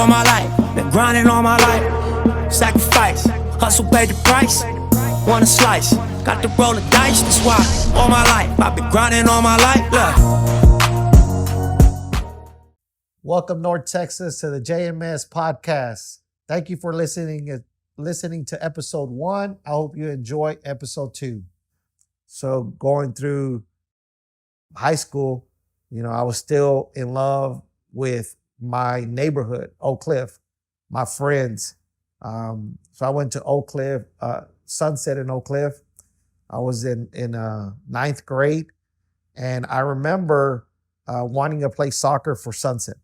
all my life, been grinding all my life. Sacrifice, hustle paid the price. Want a slice, got to roll the dice. That's why all my life, I've been grinding all my life. Look. Welcome, North Texas, to the JMS Podcast. Thank you for listening to episode 1. I hope you enjoy episode 2. So going through high school, I was still in love with my neighborhood, Oak Cliff, my friends. So I went to Oak Cliff, Sunset in Oak Cliff. I was in ninth grade, and I remember wanting to play soccer for Sunset.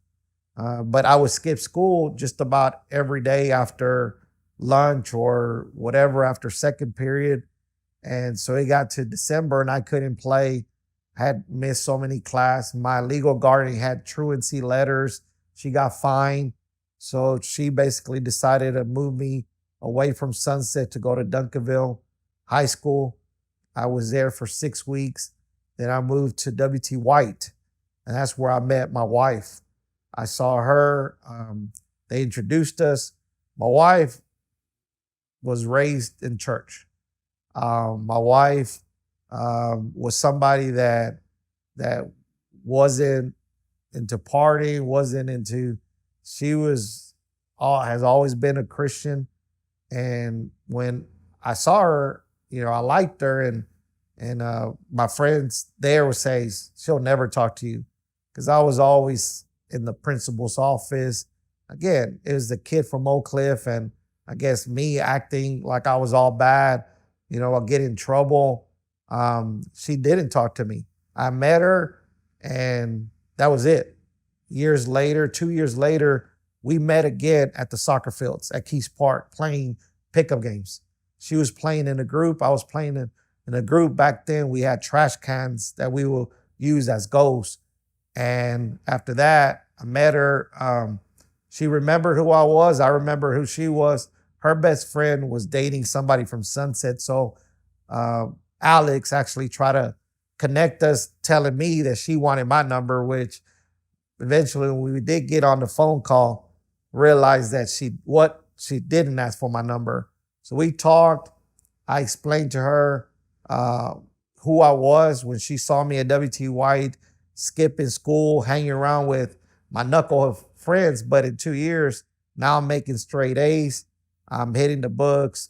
But I would skip school just about every day after lunch or whatever, after second period. And so it got to December and I couldn't play. I had missed so many classes. My legal guardian had truancy letters. She got fined. So she basically decided to move me away from Sunset to go to Duncanville High School. I was there for 6 weeks. Then I moved to W.T. White, and that's where I met my wife. I saw her. They introduced us. My wife was raised in church. My wife was somebody that wasn't into partying, she has always been a Christian. And when I saw her, I liked her, and my friends there would say, she'll never talk to you. Because I was always in the principal's office. Again, it was the kid from Oak Cliff, and I guess me acting like I was all bad, I'll get in trouble. She didn't talk to me. I met her, and that was it. 2 years later, we met again at the soccer fields at Keys Park playing pickup games. She was playing in a group. I was playing in a group. Back then, we had trash cans that we will use as goals. And after that, I met her. She remembered who I was. I remember who she was. Her best friend was dating somebody from Sunset. So Alex actually tried to connect us, telling me that she wanted my number, which eventually when we did get on the phone call, realized that she didn't ask for my number. So we talked. I explained to her who I was when she saw me at W.T. White, skipping school, hanging around with my knucklehead friends. But in 2 years, now I'm making straight A's. I'm hitting the books,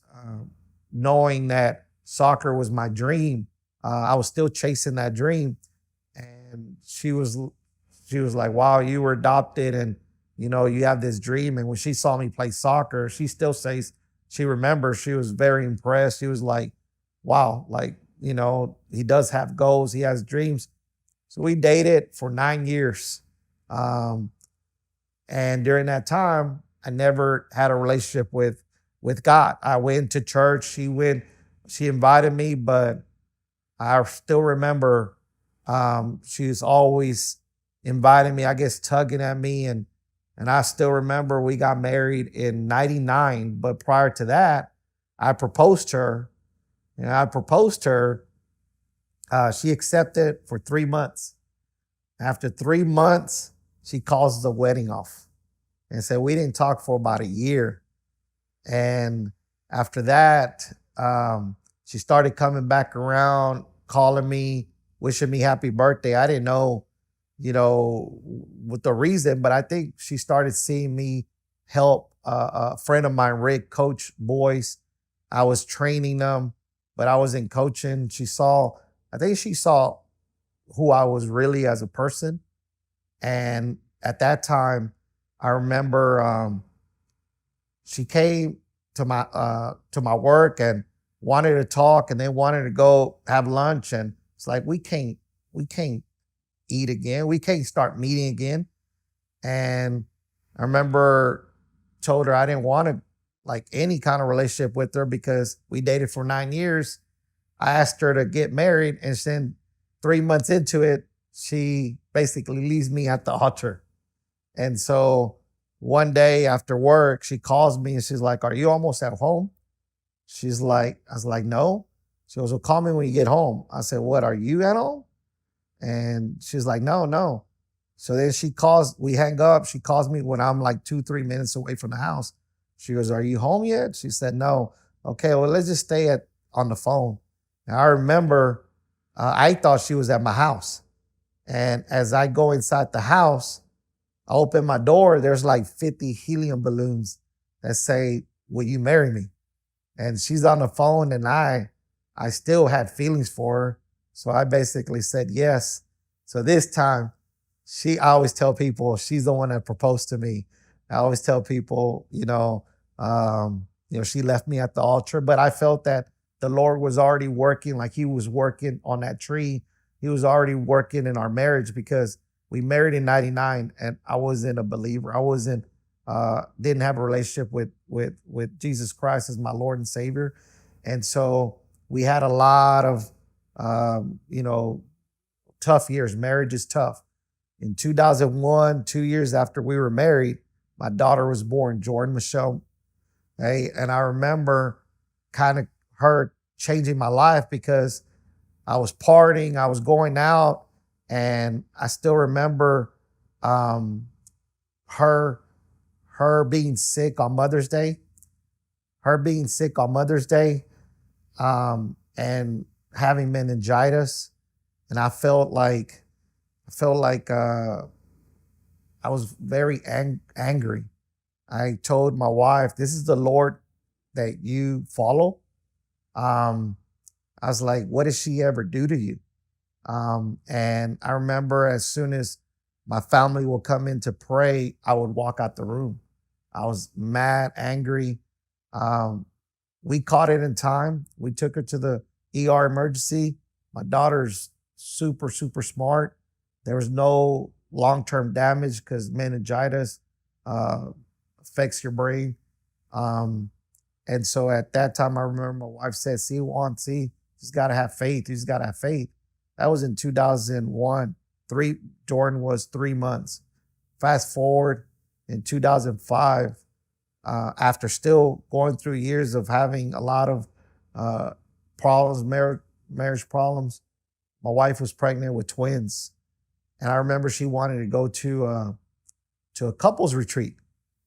knowing that soccer was my dream. I was still chasing that dream. And she was like, wow, you were adopted and, you have this dream. And when she saw me play soccer, she still says she remembers. She was very impressed. She was like, wow, he does have goals. He has dreams. So we dated for 9 years. And during that time, I never had a relationship with God. I went to church. She invited me, but I still remember she's always inviting me, I guess tugging at me. And I still remember we got married in 99. But prior to that, I proposed to her. She accepted for 3 months. After 3 months, she calls the wedding off and said, we didn't talk for about a year. And after that, she started coming back around, calling me, wishing me happy birthday. I didn't know, what the reason, but I think she started seeing me help a friend of mine, Rick, coach boys. I was training them, but I wasn't coaching. I think she saw who I was really as a person. And at that time, I remember she came to my work and wanted to talk, and they wanted to go have lunch. And it's like, we can't eat again. We can't start meeting again. And I remember told her I didn't want to any kind of relationship with her because we dated for 9 years. I asked her to get married, and then 3 months into it, she basically leaves me at the altar. And so one day after work, she calls me and she's like, are you almost at home? I was like, no. She goes, well, call me when you get home. I said, what, are you at home? And she's like, no. So then we hang up. She calls me when I'm like 2-3 minutes away from the house. She goes, "Are you home yet?" She said, "No." "Okay, well, let's just stay on the phone." And I remember I thought she was at my house. And as I go inside the house, I open my door, there's like 50 helium balloons that say, "Will you marry me?" And she's on the phone, and I still had feelings for her. So I basically said yes. So this time, I always tell people she's the one that proposed to me. I always tell people, she left me at the altar, but I felt that the Lord was already working, like he was working on that tree. He was already working in our marriage because we married in 99 and I wasn't a believer. Didn't have a relationship with Jesus Christ as my Lord and Savior. And so we had a lot of, tough years. Marriage is tough. In 2001, 2 years after we were married, my daughter was born, Jordan Michelle. Hey, and I remember kind of her changing my life because I was partying, I was going out, and I still remember her being sick on Mother's Day. And having meningitis, and I felt like I was very angry. I told my wife, "This is the Lord that you follow." I was like, "What did she ever do to you?" And I remember as soon as my family would come in to pray, I would walk out the room. I was mad, angry. We caught it in time. We took her to the ER emergency. My daughter's super, super smart. There was no long-term damage because meningitis affects your brain. And so at that time, I remember my wife said, you just got to have faith. You just got to have faith. That was in 2001. Jordan was 3 months. Fast forward in 2005, after still going through years of having a lot of problems, marriage problems, my wife was pregnant with twins. And I remember she wanted to go to a couples retreat.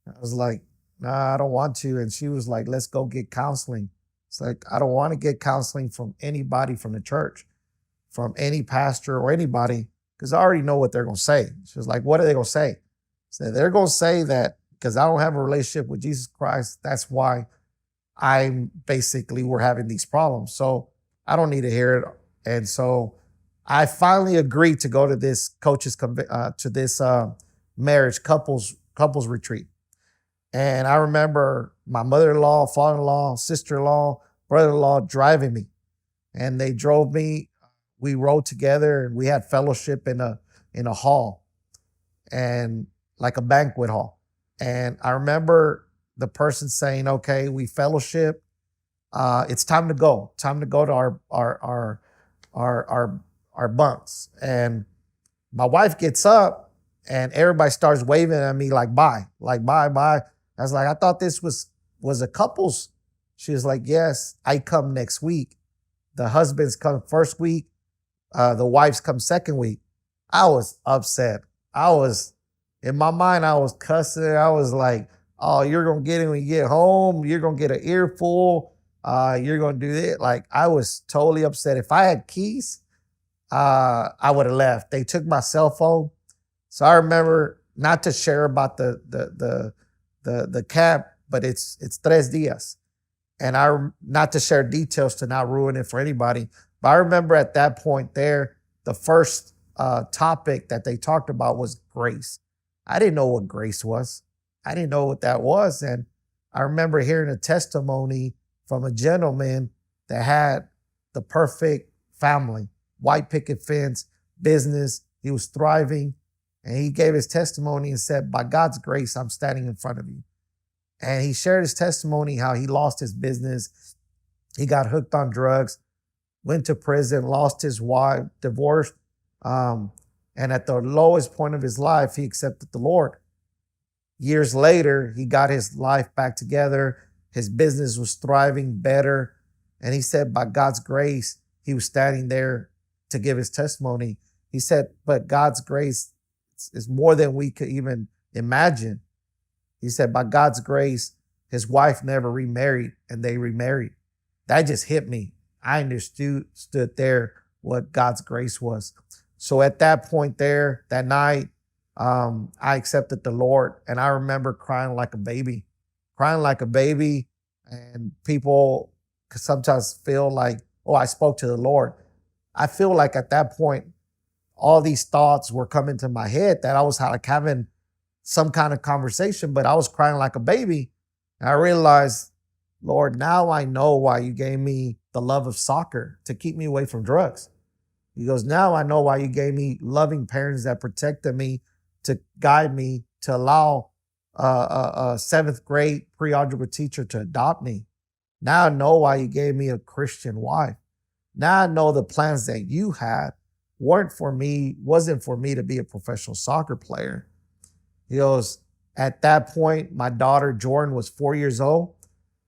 I was like, "Nah, I don't want to." And she was like, "Let's go get counseling." It's like, I don't want to get counseling from anybody from the church, from any pastor or anybody, because I already know what they're going to say. She was like, "What are they going to say?" So they're going to say that because I don't have a relationship with Jesus Christ, that's why we're having these problems. So I don't need to hear it. And so I finally agreed to go to this marriage couples retreat. And I remember my mother-in-law, father-in-law, sister-in-law, brother-in-law driving me. And they drove me. We rode together and we had fellowship in a hall, and like a banquet hall. And I remember the person saying, "Okay, we fellowship. It's time to go. Time to go to our bunks." And my wife gets up and everybody starts waving at me like bye. I was like, "I thought this was a couples." She was like, "Yes, I come next week. The husbands come first week. The wives come second week." I was upset. In my mind, I was cussing. I was like, "Oh, you're going to get it when you get home. You're going to get an earful. You're going to do it." Like, I was totally upset. If I had keys, I would have left. They took my cell phone. So I remember, not to share about the camp, but it's 3 días. And not to share details to not ruin it for anybody. But I remember at that point there, the first topic that they talked about was grace. I didn't know what grace was. I didn't know what that was. And I remember hearing a testimony from a gentleman that had the perfect family, white picket fence, business. He was thriving. And he gave his testimony and said, "By God's grace, I'm standing in front of you." And he shared his testimony, how he lost his business. He got hooked on drugs, went to prison, lost his wife, divorced. And at the lowest point of his life, he accepted the Lord. Years later, he got his life back together. His business was thriving better. And he said, by God's grace, he was standing there to give his testimony. He said, but God's grace It's more than we could even imagine. He said, by God's grace, his wife never remarried and they remarried. That just hit me. I understood there what God's grace was. So at that point there, that night, I accepted the Lord, and I remember crying like a baby. And people could sometimes feel like, oh, I spoke to the Lord. I feel like at that point, all these thoughts were coming to my head that I was like having some kind of conversation, but I was crying like a baby. And I realized, Lord, now I know why you gave me the love of soccer, to keep me away from drugs. He goes, now I know why you gave me loving parents that protected me, to guide me, to allow a seventh grade pre-algebra teacher to adopt me. Now I know why you gave me a Christian wife. Now I know the plans that you had wasn't for me to be a professional soccer player. He goes, at that point, my daughter Jordan was 4 years old.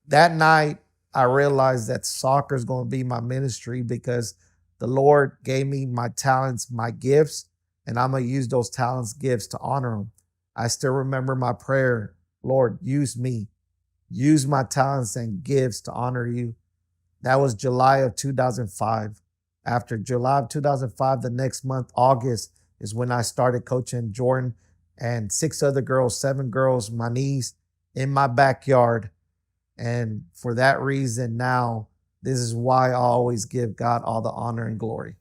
That night, I realized that soccer is going to be my ministry, because the Lord gave me my talents, my gifts, and I'm going to use those talents, gifts to honor him. I still remember my prayer, Lord, use me. Use my talents and gifts to honor you. That was July of 2005. After July of 2005, the next month, August, is when I started coaching Jordan and 7 girls, my niece, in my backyard. And for that reason, now, this is why I always give God all the honor and glory.